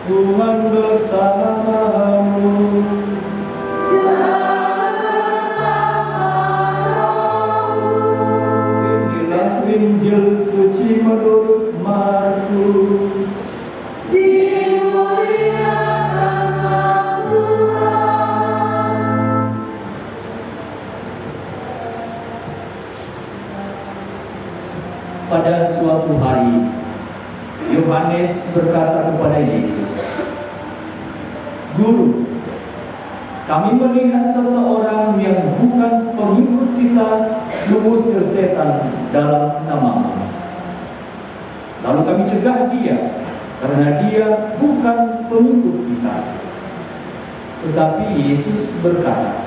Tuhan bersamamu. Inilah Injil suci menurut Markus. Pada suatu hari, Yohanes berkata kepada Yesus, "Guru, kami melihat seseorang yang bukan pengikut kita mengusir setan dalam nama-Mu. Lalu kami cegah dia, karena dia bukan pengikut kita." Tetapi Yesus berkata,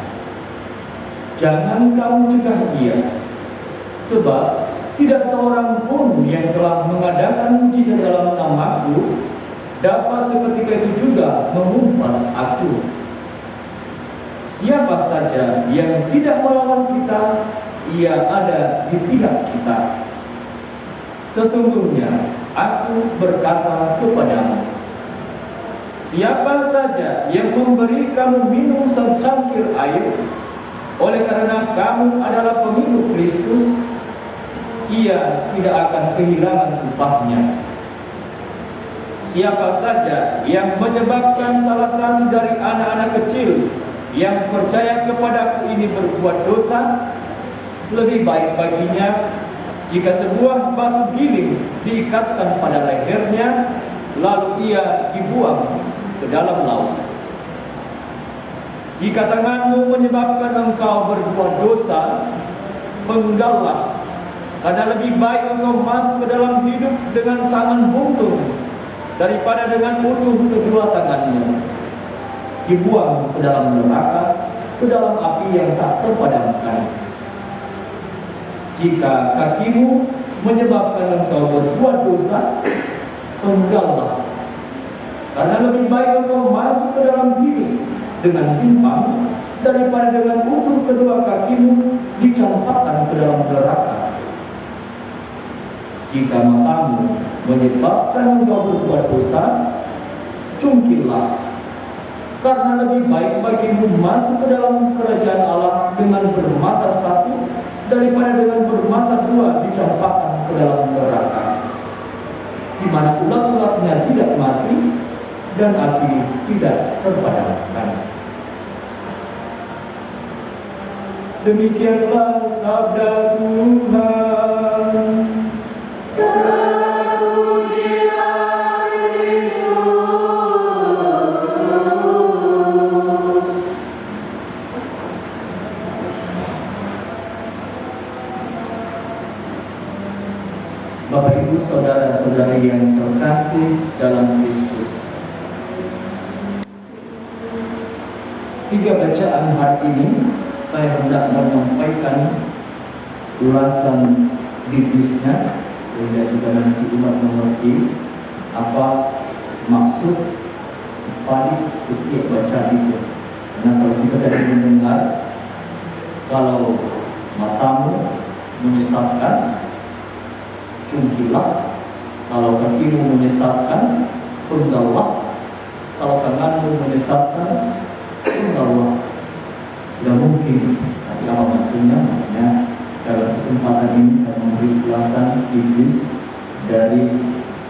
"Jangan kamu cegah dia, sebab tidak seorang pun yang telah mengadakan mujizat dalam nama-Ku dapat seketika itu juga mengumpat Aku. Siapa saja yang tidak melawan kita, ia ada di pihak kita. Sesungguhnya Aku berkata kepadamu, siapa saja yang memberi kamu minum secangkir air, oleh karena kamu adalah pengikut Kristus, ia tidak akan kehilangan upahnya. Siapa saja yang menyebabkan salah satu dari anak-anak kecil yang percaya kepadaku ini berbuat dosa, lebih baik baginya jika sebuah batu giling diikatkan pada lehernya, lalu ia dibuang ke dalam laut. Jika tanganmu menyebabkan engkau berbuat dosa, penggallah, karena lebih baik engkau masuk ke dalam hidup dengan tangan buntung daripada dengan utuh kedua tanganmu dibuang ke dalam neraka, ke dalam api yang tak terpadamkan. Jika kakimu menyebabkan engkau berbuat dosa, penggallah, karena lebih baik engkau masuk ke dalam hidup dengan timpang daripada dengan utuh kedua kakimu dicampakkan ke dalam neraka. Jika matamu menyebabkan engkau berbuat dosa, cungkillah, karena lebih baik bagimu masuk ke dalam kerajaan Allah dengan bermata satu daripada dengan bermata dua dicampakkan ke dalam neraka, di mana ulat-ulatnya tidak mati dan api tidak terpadamkan." Demikianlah sabda Tuhan. Bapak Ibu saudara-saudari yang terkasih dalam Kristus, 3 bacaan hari ini saya hendak menyampaikan ulasan biblisnya sehingga juga nanti umat mengerti apa maksud balik setiap bacaan itu. Karena kalau kita tadi mendengar, kalau matamu menyesatkan, cungkilah, kalau kakimu menyesatkan, penggallah, kalau tanganmu menyesatkan, penggallah. Tidak mungkin, tapi apa maksudnya? Makanya dalam kesempatan ini saya memberi ulasan iblis dari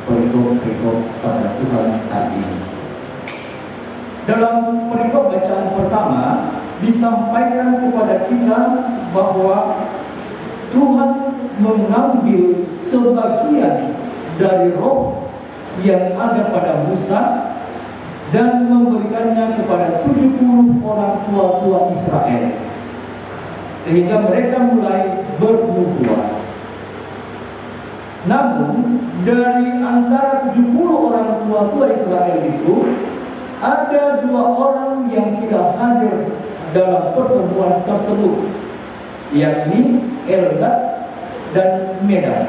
perikop-perikop sabda Tuhan tadi. Dalam perikop bacaan pertama disampaikan kepada kita bahwa Tuhan mengambil sebagian dari roh yang ada pada Musa dan memberikannya kepada 70 orang tua-tua Israel, sehingga mereka mulai bernubuat. Namun dari antara 70 orang tua-tua Israel itu, ada 2 orang yang tidak hadir dalam pertemuan tersebut, yakni Eldad dan Medad.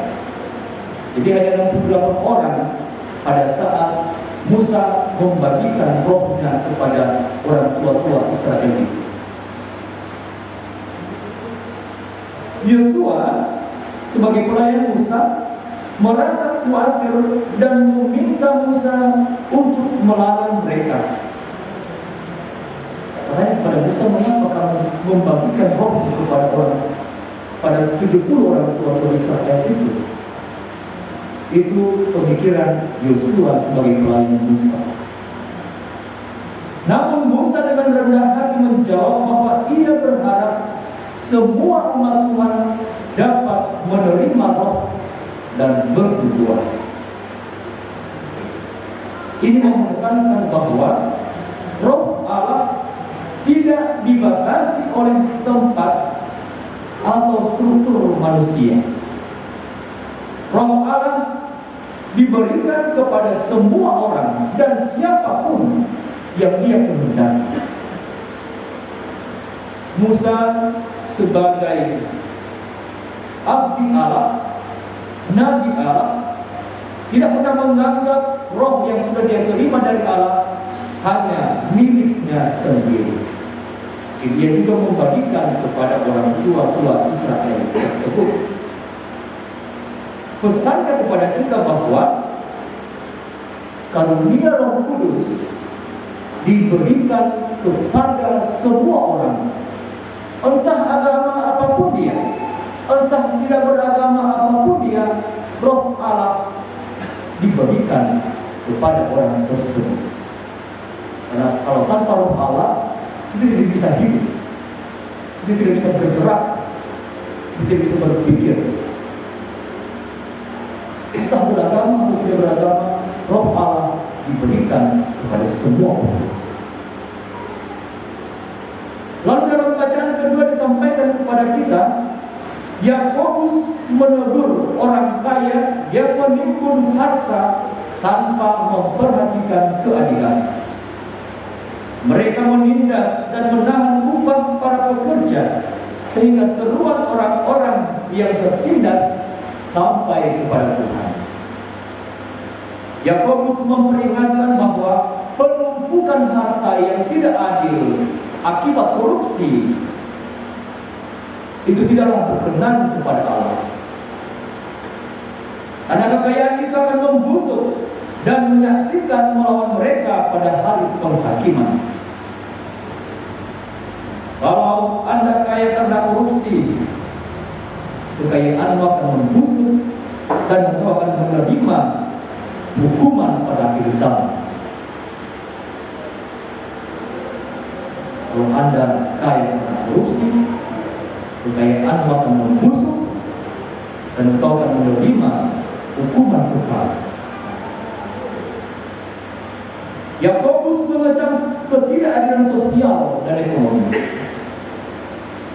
Jadi hanya 68 orang pada saat Musa membagikan rohnya kepada orang tua-tua Israel itu. Yosua sebagai pelayan Musa merasa khawatir dan meminta Musa untuk melarang mereka. Katanya kepada Musa, mengapa kamu membagikan roh kepada orang, pada 70 orang tua Israel itu? Itu pemikiran Yosua sebagai pelayan Musa. Namun Musa dengan rendah hati menjawab bahwa ia berharap semua umat Tuhan dapat menerima roh dan berdoa. Ini menekankan bahwa roh Allah tidak dibatasi oleh tempat atau struktur manusia. Roh Allah diberikan kepada semua orang dan siapapun yang dia kehendaki. Musa sebagai abdi Allah, nabi Allah, tidak pernah menganggap roh yang sudah dia terima dari Allah hanya miliknya sendiri. Dia juga membagikan kepada orang tua Israel tersebut. Pesannya kepada kita bahwa karunia Roh Kudus diberikan kepada semua orang, entah agama apapun dia, entah tidak beragama apapun dia. Roh Allah diberikan kepada orang tersebut. Karena kalau tanpa roh Allah, itu tidak bisa hidup, itu tidak bisa bergerak, itu tidak bisa berpikir. Entah beragama atau tidak beragama, roh Allah diberikan kepada semua orang. Lalu dalam bacaan kedua disampaikan kepada kita, Yakobus menegur orang kaya yang menimbun harta tanpa memperhatikan keadilan. Mereka menindas dan menahan upah para pekerja, sehingga seruan orang-orang yang tertindas sampai kepada Tuhan. Yakobus memperingatkan bahwa penumpukan harta yang tidak adil akibat korupsi itu tidaklah berkenan kepada Allah. Karena kekayaan itu akan membusuk dan menyaksikan melawan mereka pada hari penghakiman. Kalau Anda kaya karena korupsi, kekayaanmu akan membusuk dan engkau akan menerima hukuman pada akhir zaman. Kalau Anda kaya karena korupsi, kekayaanmu akan membusuk dan engkau akan menerima hukuman kekal. Yakobus mengecam ketidakadilan sosial dan ekonomi.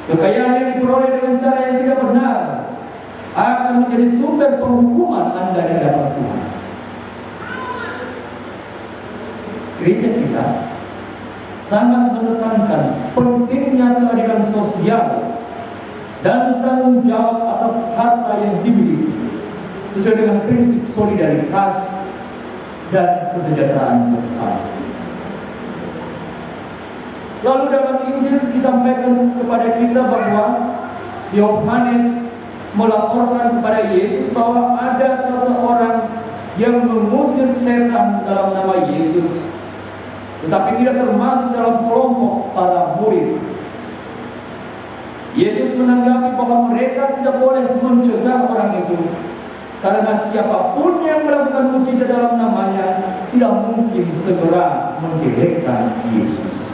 Kekayaan yang diperoleh dengan cara yang tidak benar akan menjadi sumber penghukuman Anda di hadapan Tuhan. Gereja kita sangat menekankan pentingnya keadilan sosial dan tanggung jawab atas harta yang dimiliki sesuai dengan prinsip solidaritas dan kesejahteraan bersama. Lalu dalam Injil disampaikan kepada kita bahwa Yohanes melaporkan kepada Yesus bahwa ada seseorang yang mengusir setan dalam nama Yesus, tetapi tidak termasuk dalam kelompok para murid. Yesus menanggapi bahwa mereka tidak boleh mencegah orang itu, karena siapapun yang melakukan mujizat dalam namanya tidak mungkin segera menjelekkan Yesus.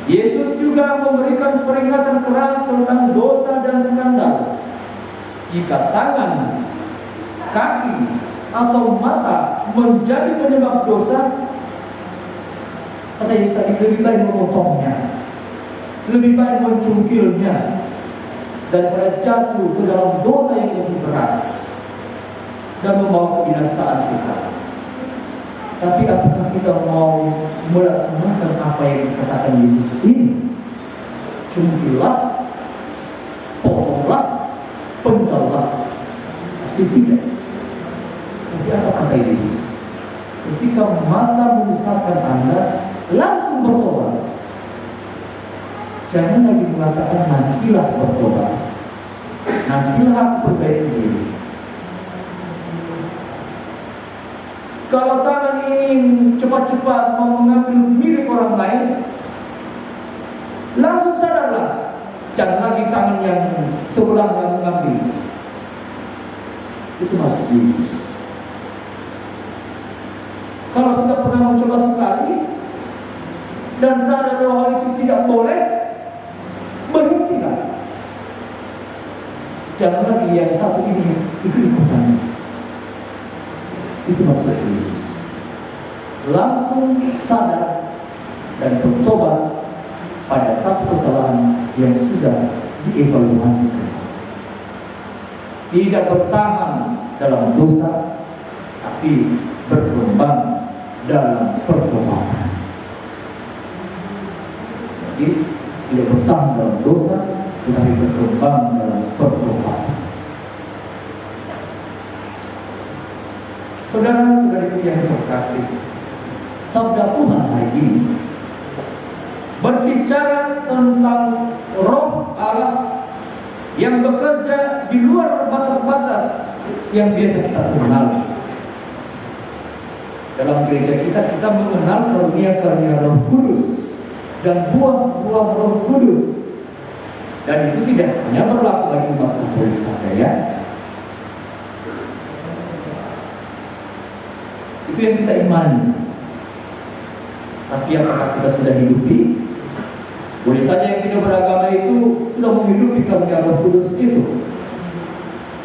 Yesus juga memberikan peringatan keras tentang dosa dan skandal. Jika tangan, kaki, atau mata menjadi penyebab dosa, kata Yesus tadi, lebih baik memotongnya, lebih baik mencungkilnya, daripada jatuh ke dalam dosa yang lebih berat dan membawa kebinasaan kita. Tapi apakah kita mau melaksanakan apa yang dikatakan Yesus ini? Cungkilah, potonglah, penggallah. Pasti tidak. Tapi apa kata Yesus? Ketika mata membesarkan Anda, langsung bertobat. Jangan lagi mengatakan nantilah bertobat, nantilah perbaiki diri. Kalau tangan ingin cepat-cepat mau mengambil milik orang lain, langsung sadarlah, jangan lagi tangan yang sebelah yang mengambil. Itu maksud Yesus. Kalau sudah pernah mencoba sekali dan sadar bahwa itu tidak boleh, berhentilah. Jangan lagi yang satu ini ikut-ikutan. Itu maksud Yesus. Langsung sadar dan bertobat pada satu kesalahan yang sudah dievaluasikan. Tidak bertahan dalam dosa, tapi berkembang dalam pertobatan. Jadi tidak bertahan dalam dosa, tetapi berkembang dalam pertobatan. Saudara-saudariku yang terkasih, sabda Tuhan hari ini berbicara tentang Roh Allah yang bekerja di luar batas-batas yang biasa kita kenal. Dalam gereja kita mengenal karunia-karunia Roh Kudus dan buah-buah Roh Kudus, dan itu tidak hanya berlaku bagi umat Katolik saja, ya. Itu yang kita imani. Tapi apakah kita sudah hidupi? Boleh saja yang tidak beragama itu sudah menghidupi karunia Roh Kudus itu.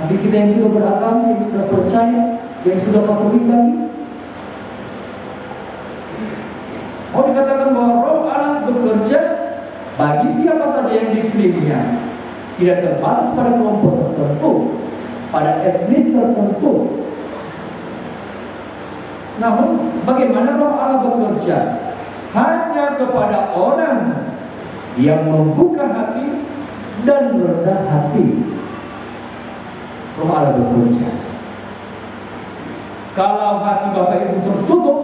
Tapi kita yang sudah beragama, yang sudah percaya, yang sudah Katolik lagi, mau dikatakan bahwa Roh Allah bekerja bagi siapa saja yang dipilihnya. Tidak terbatas pada kelompok tertentu, pada etnis tertentu. Namun bagaimana Roh Allah bekerja? Hanya kepada orang yang membuka hati dan merendah hati. Roh Allah bekerja. Kalau hati Bapak Ibu tertutup,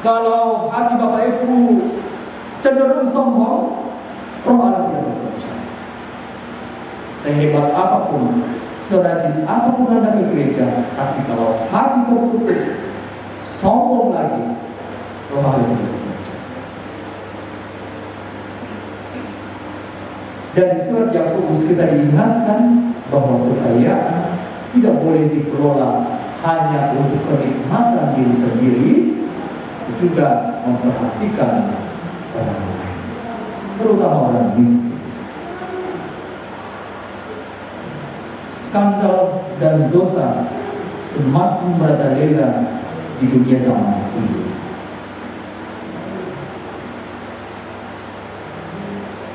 kalau hati Bapak Ibu cenderung sombong, Roh Allah tidak bekerja. Sehebat apapun, serajin apapun Anda ke gereja, tapi kalau hati tertutup, sombong lagi, Roh Allah tidak bekerja. Dari surat Yakobus kita diingatkan bahwa kekayaan tidak boleh dikelola hanya untuk kenikmatan diri sendiri, juga memperhatikan orang lain, terutama orang miskin. Skandal dan dosa semakin merajalela di dunia zaman ini.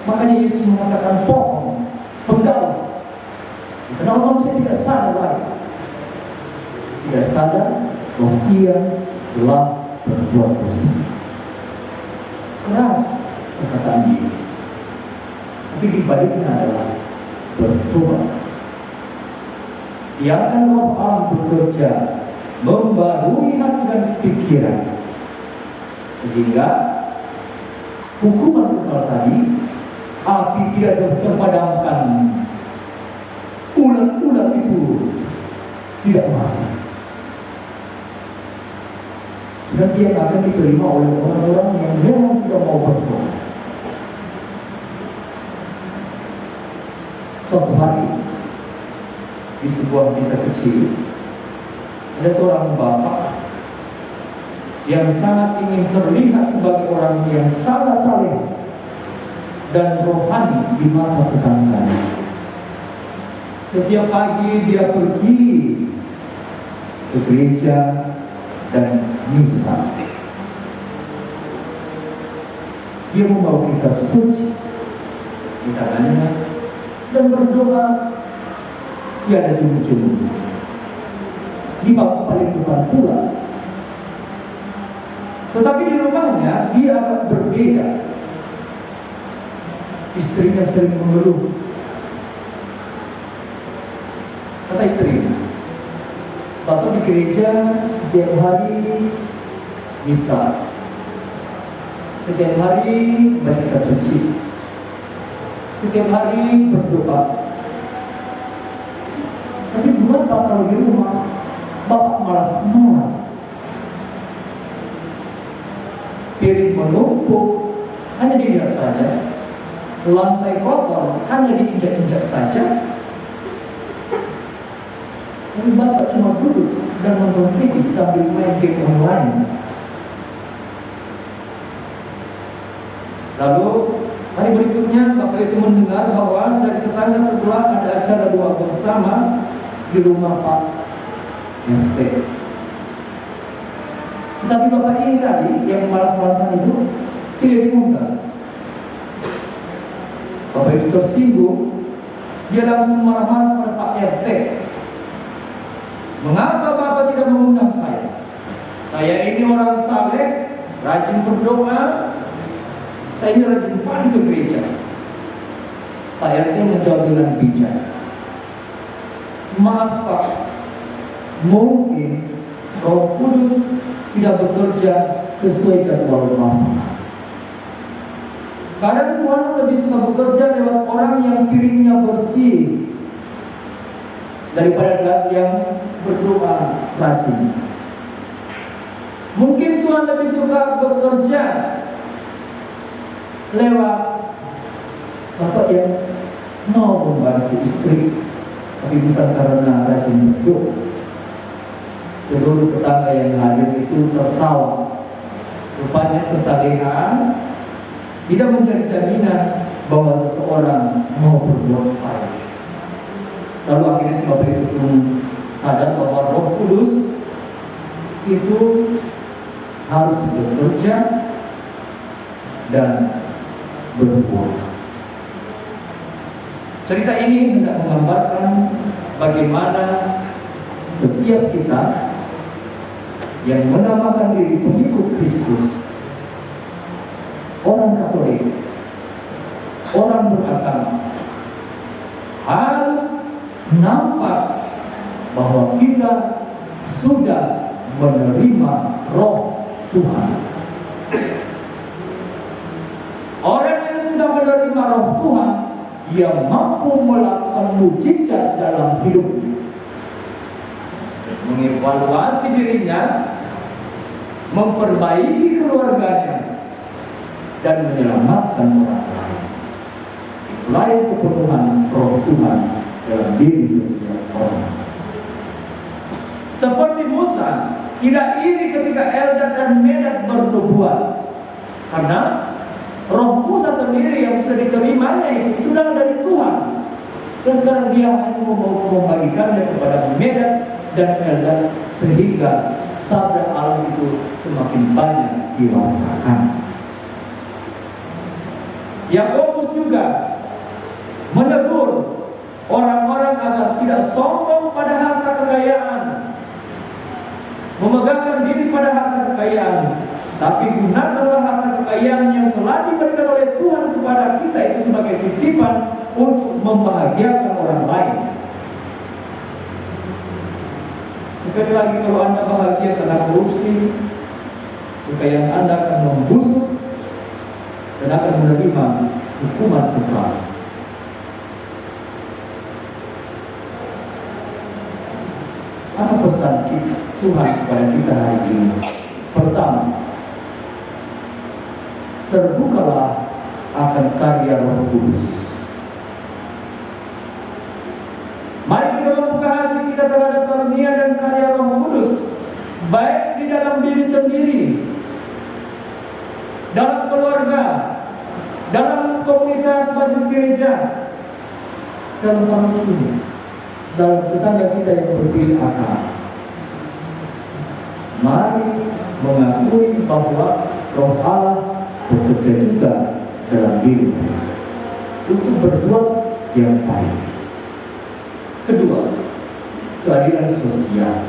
Makanya Yesus mengatakan bohong, penggal. Kenapa manusia tidak sadar lagi? Tidak sadar bahwa ia telah berbuat dosa. Keras perkataan Yesus, tapi dibaliknya adalah bertobat. Biarkan Roh Allah bekerja, membarui hati dan pikiran, sehingga hukuman kekal tadi, api tidak terpadamkan, ulat-ulat itu tidak mati. Dan dia akan diterima oleh orang-orang yang memang tidak mau bertobat. Suatu hari di sebuah desa kecil, ada seorang bapak yang sangat ingin terlihat sebagai orang yang sangat saleh dan rohani di mata tetangganya. Setiap pagi dia pergi ke gereja dan misa. Dia membawa kitab suci di tangannya dan berdoa tiada jemu-jemu. Di bangku paling depan pula. Tetapi di rumahnya dia agak berbeda. Istrinya sering mengeluh. Kata istrinya, Bapak di gereja setiap hari misa, setiap hari baca kitab suci, setiap hari berdoa. Tapi buat Bapak di rumah Bapak malas-malas, piring menumpuk, hanya dilihat saja, lantai kotor, hanya diinjak-injak saja. Tapi Bapak cuma duduk dan nonton TV sambil main game online. Lalu hari berikutnya Bapak itu mendengar bahwa dari tetangga sebelah ada acara doa bersama di rumah Pak RT. Tetapi Bapak ini tadi yang malas-malasan itu tidak diundang. Bapak itu tersinggung, dia langsung marah-marah pada Pak RT. Mengapa Bapak tidak mengundang saya? Saya ini orang saleh, rajin berdoa, saya ini rajin pergi ke gereja. Pak RT menjawab dengan bijak, maaf Pak, mungkin Roh Kudus tidak bekerja sesuai jadwal Bapak. Kadang Tuhan lebih suka bekerja lewat orang yang piringnya bersih daripada yang berdoa rajin. Mungkin Tuhan lebih suka bekerja lewat bapak yang mau membantu istri, tapi bukan karena rajin berdoa. Seluruh tetangga yang hadir itu tertawa. Rupanya kesalehan tidak menjadi jaminan bahwa seseorang mau berbuat baik. Lalu akhirnya si bapak itu pun sadar bahwa Roh Kudus itu harus bekerja dan berbuat. Cerita ini hendak menggambarkan bagaimana setiap kita yang menamakan diri pengikut Kristus, orang Katolik, orang beragama, harus nampak bahwa kita sudah menerima Roh Tuhan. Orang yang sudah menerima Roh Tuhan, dia mampu melakukan mukjizat dalam hidupnya, mengevaluasi dirinya, memperbaiki keluarganya, dan menyelamatkan orang lain. Itulah kepenuhan Roh Tuhan dalam diri setiap orang. Seperti Musa, tidak iri ketika Eldad dan Medad bernubuat, karena Roh Musa sendiri yang sudah diterimanya itu sudah dari Tuhan. Dan sekarang dia hanya mau membagikannya kepada Medad dan Eldad, sehingga sabda Allah itu semakin banyak diwartakan. Yakobus juga menegur orang-orang agar tidak sombong pada harta kekayaan, memegangkan diri pada harta kekayaan, tapi gunakanlah harta kekayaan yang telah diberikan oleh Tuhan kepada kita itu sebagai titipan untuk membahagiakan orang lain. Sekali lagi, kalau Anda bahagia karena korupsi, kekayaan Anda akan membusuk dan akan menerima hukuman kekal. Apa pesan Tuhan kepada kita hari ini? Pertama, terbukalah akan karya Roh Kudus. Mari kita membuka hati kita terhadap karunia dan karya Roh Kudus, baik di dalam diri sendiri, dalam keluarga, dalam komunitas basis gereja, dalam orang ini, dalam tetangga kita yang berbeda akal. Mari mengakui bahwa Roh Allah bekerja juga dalam diri untuk berbuat yang baik. Kedua, keadilan sosial.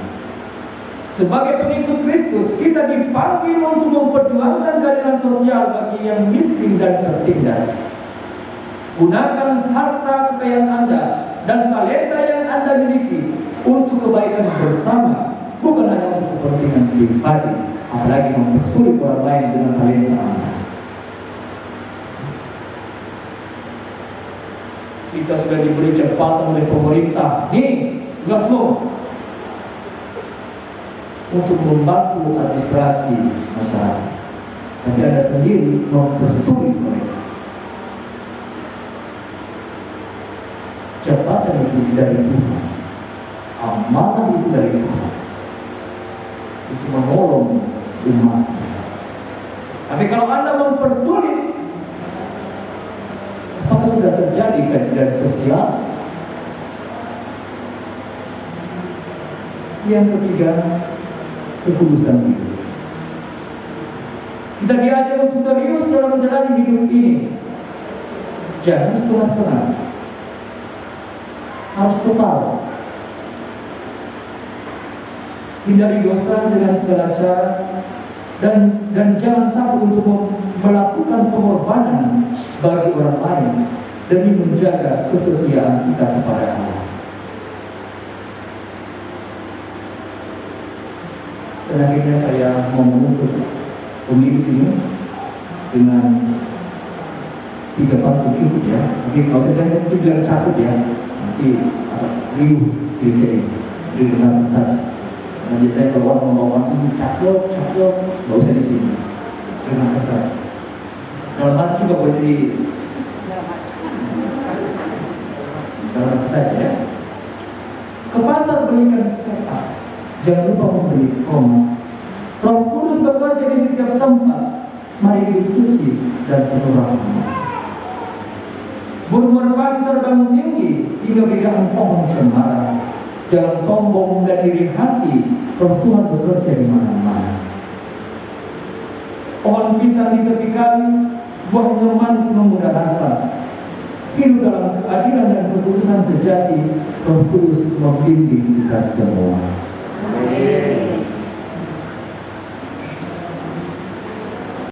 Sebagai pengikut Kristus, kita dipanggil untuk memperjuangkan keadilan sosial bagi yang miskin dan tertindas. Gunakan harta kekayaan Anda dan talenta yang Anda miliki untuk kebaikan bersama, bukan hanya untuk kepentingan pribadi, apalagi mempersulit orang lain dengan talenta Anda. Kita sudah diberi jabatan oleh pemerintah. Nih, tugasmu untuk membantu administrasi masyarakat, tapi Anda sendiri mempersulit mereka. Jabatan itu dari Tuhan, amanah itu dari Tuhan, itu menolong umat. Tapi kalau Anda mempersulit, apakah sudah terjadi keadilan sosial? Yang ketiga, ketulusan diri. Kita diajar untuk serius dalam menjalani hidup ini. Jangan setengah-setengah, harus total. Hindari dosa dengan segala cara, dan jangan takut untuk melakukan pengorbanan bagi orang lain demi menjaga kesetiaan kita kepada Allah. Dan akhirnya saya mau menutup pemilu ini dengan 347 ya. Mungkin kalau saya bilang catat ya, nanti riuh diri dengan saja. Nanti saya keluar membawa ini cakep, nggak usah di sini. Terima kasih. Dalam hati juga boleh di dalam hati saja ya. Ke pasar belikan sekat. Jangan lupa membeli koma. Roh Kudus bekerja di setiap tempat. Mari hidup suci dan penuh rahmat. Burung merpati terbang tinggi hingga bidang pohon cemara. Jangan sombong dan iri hati. Roh Tuhan bekerja di mana-mana. Pohon pisang di tepi kali, buahnya manis menggoda rasa. Hidup dalam keadilan dan keputusan sejati. Roh Kudus membimbing kita semua. Amin.